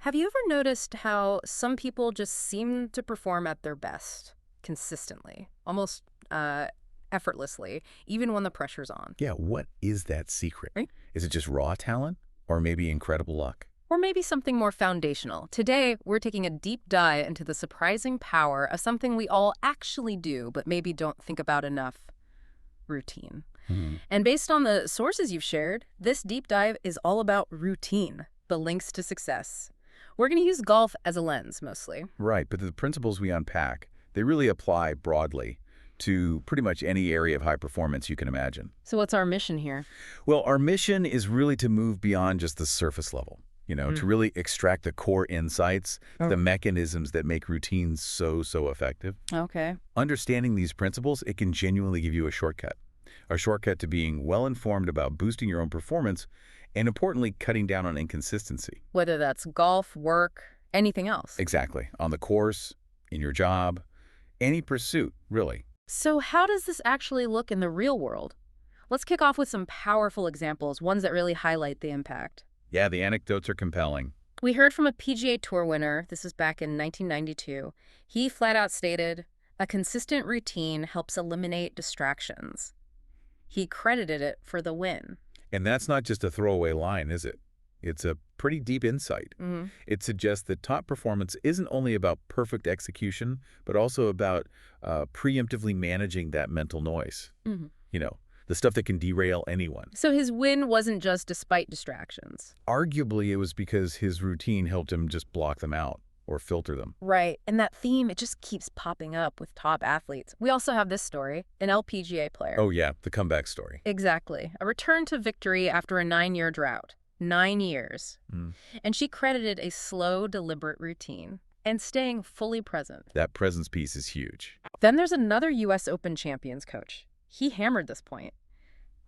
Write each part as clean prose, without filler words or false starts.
Have you ever noticed how some people just seem to perform at their best consistently, almost effortlessly, even when the pressure's on? Yeah, what is that secret? Right? Is it just raw talent or maybe incredible luck? Or maybe something more foundational. Today, we're taking a deep dive into the surprising power of something we all actually do, but maybe don't think about enough: routine. Hmm. And based on the sources you've shared, this deep dive is all about routine, the links to success. We're going to use golf as a lens, mostly. Right, but the principles we unpack, they really apply broadly to pretty much any area of high performance you can imagine. So what's our mission here? Well, our mission is really to move beyond just the surface level, to really extract the core insights, the mechanisms that make routines so effective. Okay. Understanding these principles, it can genuinely give you a shortcut to being well-informed about boosting your own performance and, importantly, cutting down on inconsistency. Whether that's golf, work, anything else. Exactly. On the course, in your job, any pursuit, really. So how does this actually look in the real world? Let's kick off with some powerful examples, ones that really highlight the impact. Yeah, the anecdotes are compelling. We heard from a PGA Tour winner. This was back in 1992. He flat out stated, "A consistent routine helps eliminate distractions." He credited it for the win. And that's not just a throwaway line, is it? It's a pretty deep insight. Mm-hmm. It suggests that top performance isn't only about perfect execution, but also about preemptively managing that mental noise. Mm-hmm. The stuff that can derail anyone. So his win wasn't just despite distractions. Arguably, it was because his routine helped him just block them out or filter them. Right. And that theme, it just keeps popping up with top athletes. We also have this story, an LPGA player. Oh, yeah, the comeback story. Exactly. A return to victory after a 9-year drought. 9 years. And she credited a slow, deliberate routine and staying fully present. That presence piece is huge. Then there's another U.S. Open champions coach. He hammered this point.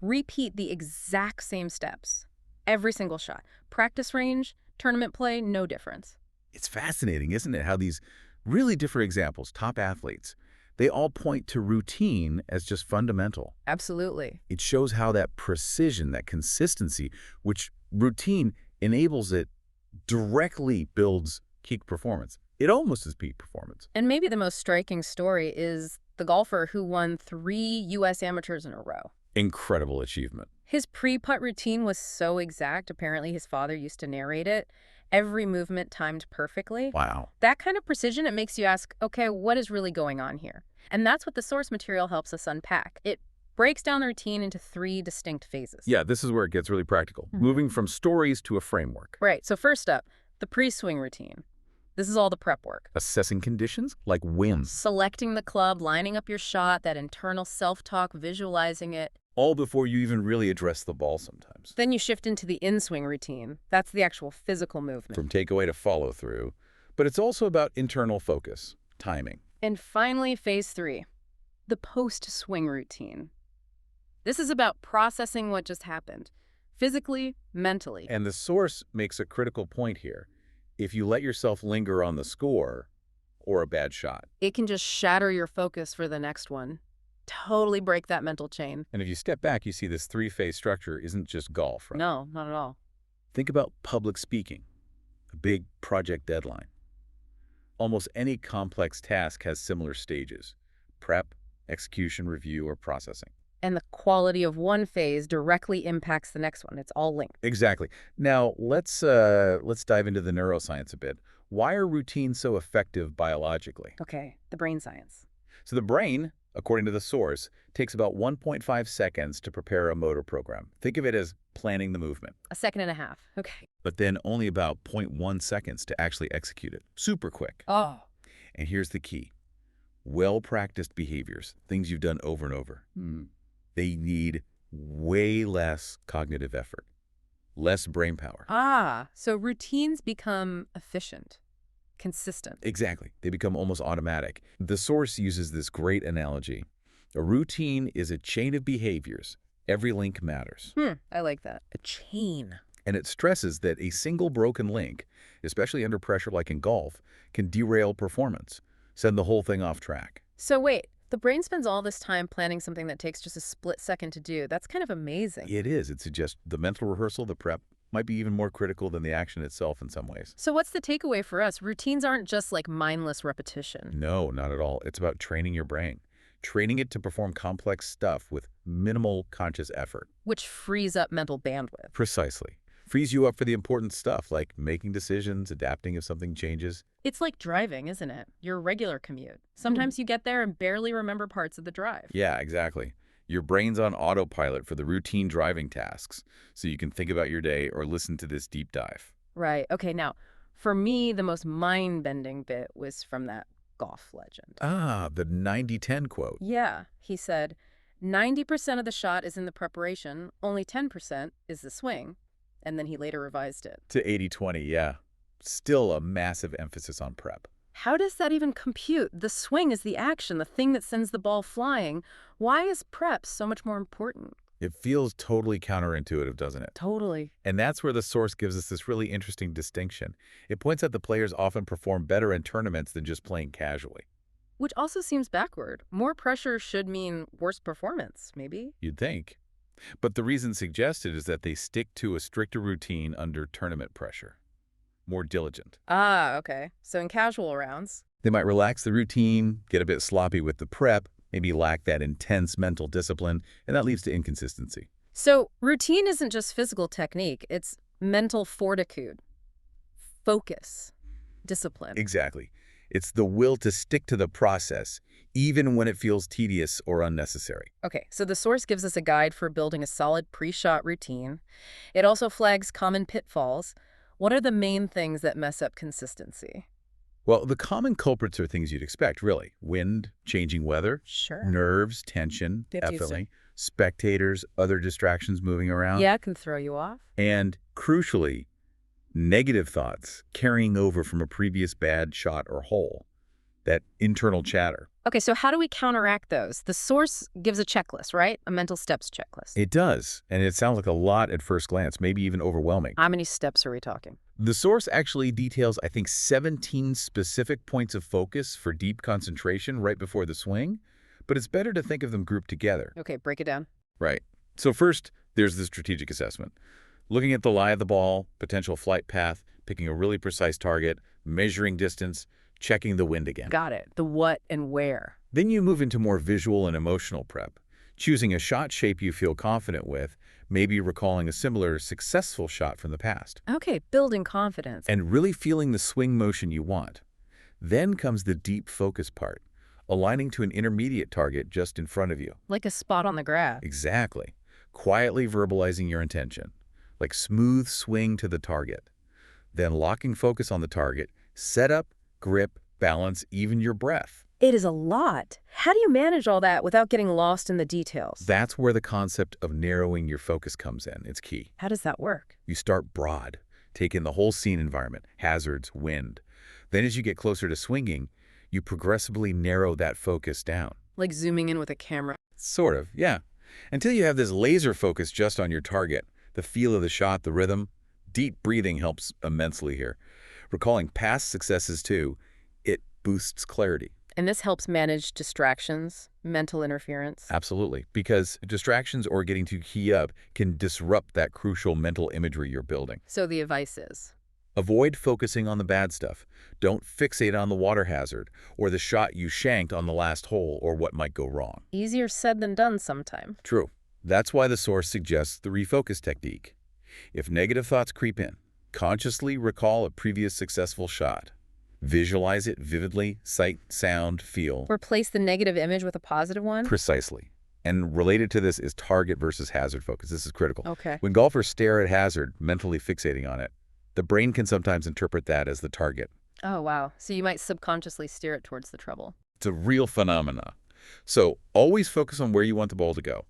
Repeat the exact same steps. Every single shot. Practice range, tournament play, no difference. It's fascinating, isn't it, how these really different examples, top athletes, they all point to routine as just fundamental. Absolutely. It shows how that precision, that consistency, which routine enables it, directly builds peak performance. It almost is peak performance. And maybe the most striking story is the golfer who won 3 U.S. amateurs in a row. Incredible achievement. His pre-putt routine was so exact. Apparently, his father used to narrate it. Every movement timed perfectly. Wow. That kind of precision, it makes you ask, okay, what is really going on here? And that's what the source material helps us unpack. It breaks down the routine into 3 distinct phases. Yeah, this is where it gets really practical, moving from stories to a framework. Right. So first up, the pre-swing routine. This is all the prep work. Assessing conditions like winds. Selecting the club, lining up your shot, that internal self-talk, visualizing it. All before you even really address the ball sometimes. Then you shift into the in-swing routine. That's the actual physical movement. From takeaway to follow through. But it's also about internal focus, timing. And finally, phase 3, the post-swing routine. This is about processing what just happened, physically, mentally. And the source makes a critical point here. If you let yourself linger on the score or a bad shot. It can just shatter your focus for the next one. Totally break that mental chain. And if you step back, you see this 3-phase structure isn't just golf, right? No, not at all. Think about public speaking, a big project deadline. Almost any complex task has similar stages: prep, execution, review, or processing. And the quality of one phase directly impacts the next one. It's all linked. Exactly. Now, let's dive into the neuroscience a bit. Why are routines so effective biologically? Okay, the brain science. So the brain, according to the source, takes about 1.5 seconds to prepare a motor program. Think of it as planning the movement. 1.5 seconds. Okay. But then only about 0.1 seconds to actually execute it. Super quick. Oh. And here's the key. Well-practiced behaviors, things you've done over and over, they need way less cognitive effort, less brain power. So routines become efficient, consistent. Exactly. They become almost automatic. The source uses this great analogy. A routine is a chain of behaviors. Every link matters. I like that. A chain. And it stresses that a single broken link, especially under pressure like in golf, can derail performance, send the whole thing off track. So wait, the brain spends all this time planning something that takes just a split second to do. That's kind of amazing. It is. It suggests the mental rehearsal, the prep, might be even more critical than the action itself in some ways. So what's the takeaway for us? Routines aren't just like mindless repetition. No, not at all. It's about training your brain, training it to perform complex stuff with minimal conscious effort. Which frees up mental bandwidth. Precisely. Frees you up for the important stuff like making decisions, adapting if something changes. It's like driving, isn't it? Your regular commute. Sometimes you get there and barely remember parts of the drive. Yeah, exactly. Your brain's on autopilot for the routine driving tasks, so you can think about your day or listen to this deep dive. Right. Okay, now, for me, the most mind-bending bit was from that golf legend. Ah, the 90-10 quote. Yeah, he said, 90% of the shot is in the preparation, only 10% is the swing. And then he later revised it. To 80-20, yeah. Still a massive emphasis on prep. How does that even compute? The swing is the action, the thing that sends the ball flying. Why is prep so much more important? It feels totally counterintuitive, doesn't it? Totally. And that's where the source gives us this really interesting distinction. It points out that players often perform better in tournaments than just playing casually. Which also seems backward. More pressure should mean worse performance, maybe? You'd think. But the reason suggested is that they stick to a stricter routine under tournament pressure. More diligent. Ah, okay. So in casual rounds. They might relax the routine, get a bit sloppy with the prep, maybe lack that intense mental discipline, and that leads to inconsistency. So routine isn't just physical technique, it's mental fortitude, focus, discipline. Exactly. It's the will to stick to the process, even when it feels tedious or unnecessary. Okay, so the source gives us a guide for building a solid pre-shot routine. It also flags common pitfalls. What are the main things that mess up consistency? Well, the common culprits are things you'd expect, really. Wind, changing weather, Sure. nerves, tension, Get used to definitely, spectators, other distractions moving around. Yeah, it can throw you off. And, crucially, negative thoughts carrying over from a previous bad shot or hole. That internal chatter. Okay, so how do we counteract those? The source gives a checklist, right? A mental steps checklist. It does, and it sounds like a lot at first glance, maybe even overwhelming. How many steps are we talking? The source actually details, I think, 17 specific points of focus for deep concentration right before the swing, but it's better to think of them grouped together. Okay, break it down. Right. So first, there's the strategic assessment. Looking at the lie of the ball, potential flight path, picking a really precise target, measuring distance, checking the wind again. Got it. The what and where. Then you move into more visual and emotional prep, choosing a shot shape you feel confident with, maybe recalling a similar successful shot from the past, Okay, building confidence. and really feeling the swing motion you want. Then comes the deep focus part, aligning to an intermediate target just in front of you. Like a spot on the graph. Exactly. Quietly verbalizing your intention, like smooth swing to the target. Then locking focus on the target, setup, grip, balance, even your breath. It is a lot. How do you manage all that without getting lost in the details? That's where the concept of narrowing your focus comes in. It's key. How does that work? You start broad, take in the whole scene environment, hazards, wind. Then as you get closer to swinging, you progressively narrow that focus down. Like zooming in with a camera. Sort of, yeah. Until you have this laser focus just on your target, the feel of the shot, the rhythm. Deep breathing helps immensely here. Recalling past successes too, it boosts clarity. And this helps manage distractions, mental interference. Absolutely, because distractions or getting too key up can disrupt that crucial mental imagery you're building. So the advice is? Avoid focusing on the bad stuff. Don't fixate on the water hazard or the shot you shanked on the last hole or what might go wrong. Easier said than done sometime. True. That's why the source suggests the refocus technique. If negative thoughts creep in, consciously recall a previous successful shot. Visualize it vividly, sight, sound, feel. Replace the negative image with a positive one? Precisely. And related to this is target versus hazard focus. This is critical. Okay. When golfers stare at hazard, mentally fixating on it, the brain can sometimes interpret that as the target. Oh, wow. So you might subconsciously steer it towards the trouble. It's a real phenomena. So always focus on where you want the ball to go.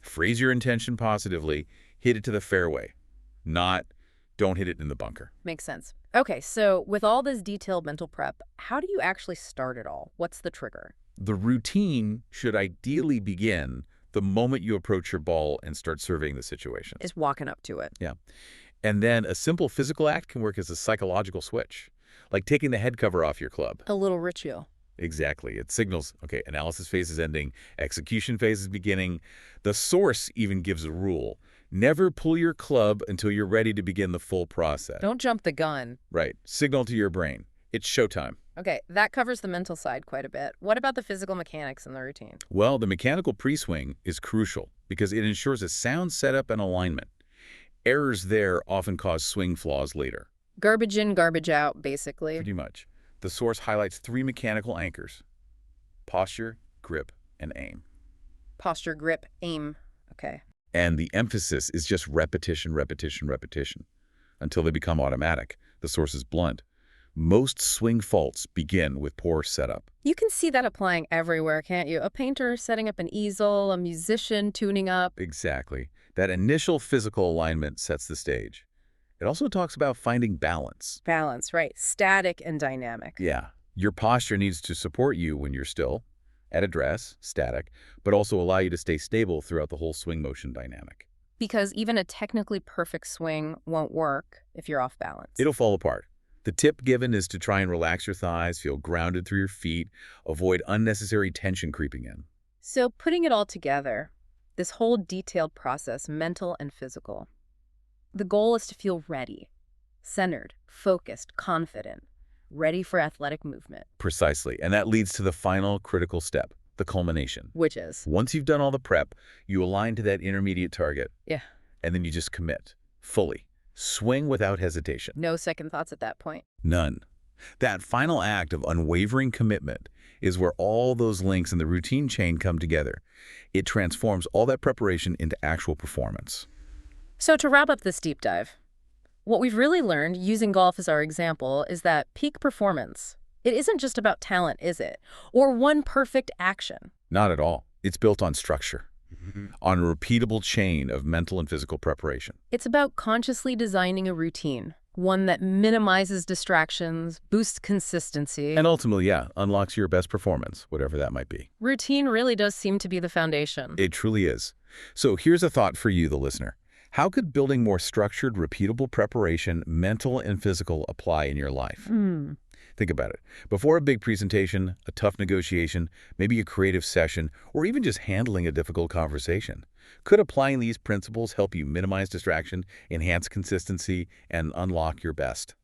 Phrase your intention positively, hit it to the fairway, not don't hit it in the bunker. Makes sense. Okay, so with all this detailed mental prep, how do you actually start it all? What's the trigger? The routine should ideally begin the moment you approach your ball and start surveying the situation. Is walking up to it. Yeah. And then a simple physical act can work as a psychological switch, like taking the head cover off your club. A little ritual. Exactly. It signals, okay, analysis phase is ending, execution phase is beginning. The source even gives a rule. Never pull your club until you're ready to begin the full process. Don't jump the gun. Right. Signal to your brain. It's showtime. Okay, that covers the mental side quite a bit. What about the physical mechanics in the routine? Well, the mechanical pre-swing is crucial because it ensures a sound setup and alignment. Errors there often cause swing flaws later. Garbage in, garbage out, basically. Pretty much. The source highlights 3 mechanical anchors: posture, grip, and aim. Posture, grip, aim. Okay. And the emphasis is just repetition, repetition, repetition, until they become automatic. The source is blunt. Most swing faults begin with poor setup. You can see that applying everywhere, can't you? A painter setting up an easel, a musician tuning up. Exactly. That initial physical alignment sets the stage. It also talks about finding balance. Balance, right. Static and dynamic. Yeah. Your posture needs to support you when you're still, at address, static, but also allow you to stay stable throughout the whole swing motion dynamic. Because even a technically perfect swing won't work if you're off balance. It'll fall apart. The tip given is to try and relax your thighs, feel grounded through your feet, avoid unnecessary tension creeping in. So putting it all together, this whole detailed process, mental and physical, the goal is to feel ready, centered, focused, confident, ready for athletic movement. Precisely. And that leads to the final critical step, the culmination. Which is? Once you've done all the prep, you align to that intermediate target. Yeah. And then you just commit, fully. Swing without hesitation. No second thoughts at that point. None. That final act of unwavering commitment is where all those links in the routine chain come together. It transforms all that preparation into actual performance. So to wrap up this deep dive, what we've really learned, using golf as our example, is that peak performance, it isn't just about talent, is it? Or one perfect action. Not at all. It's built on structure, on a repeatable chain of mental and physical preparation. It's about consciously designing a routine, one that minimizes distractions, boosts consistency. And ultimately, yeah, unlocks your best performance, whatever that might be. Routine really does seem to be the foundation. It truly is. So here's a thought for you, the listener. How could building more structured, repeatable preparation, mental and physical, apply in your life? Think about it. Before a big presentation, a tough negotiation, maybe a creative session, or even just handling a difficult conversation, could applying these principles help you minimize distraction, enhance consistency, and unlock your best?